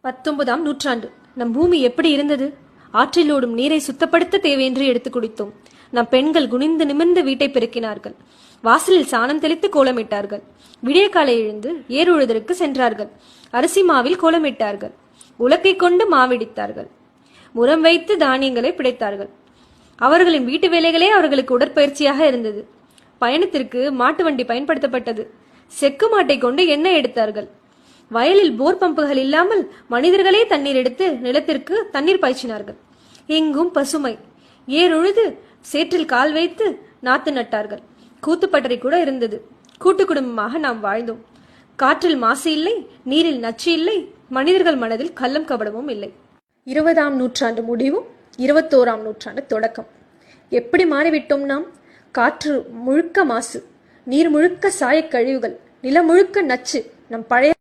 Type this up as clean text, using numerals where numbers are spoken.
19ஆம் நூற்றாண்டு நம் பூமி எப்படி இருந்தது? ஆற்றில் ஓடும் நீரை சுத்தப்படுத்த தேவையின்றி எடுத்து குடித்தோம். நம் பெண்கள் குனிந்து நிமிர்ந்து வீட்டை பெருக்கினார்கள். வாசலில் சாணம் தெளித்து கோலமிட்டார்கள். விடிய காலை எழுந்து ஏர் உழுதற்கு சென்றார்கள். அரிசி மாவில் கோலமிட்டார்கள். உலக்கை கொண்டு மாவிடித்தார்கள். முறம் வைத்து தானியங்களை பிடைத்தார்கள். அவர்களின் வீட்டு வேலைகளே அவர்களுக்கு உடற்பயிற்சியாக இருந்தது. பயணத்திற்கு மாட்டு வண்டி பயன்படுத்தப்பட்டது. செக்கு மாட்டை கொண்டு எண்ணெய் எடுத்தார்கள். வயலில் போர் பம்புகள் இல்லாமல் மனிதர்களே தண்ணீர் எடுத்து நிலத்திற்கு தண்ணீர் பாய்ச்சினார்கள். எங்கும் பசுமை. ஏர் உழுது சேற்றில் கால் வைத்து நாத்து நட்டார்கள். கூத்துப்பட்டறை கூட இருந்தது. கூட்டு குடும்பமாக நாம் வாழ்ந்தோம். காற்றில் மாசு இல்லை, நீரில் நச்சு இல்லை, மனிதர்கள் மனதில் கள்ளம் கபடமும் இல்லை. 20ஆம் நூற்றாண்டு முடிவும் 21ஆம் நூற்றாண்டு தொடக்கம். எப்படி மாறிவிட்டோம் நாம்? காற்று முழுக்க மாசு, நீர் முழுக்க சாயக்கழிவுகள், நிலம் முழுக்க நச்சு. நம் பழைய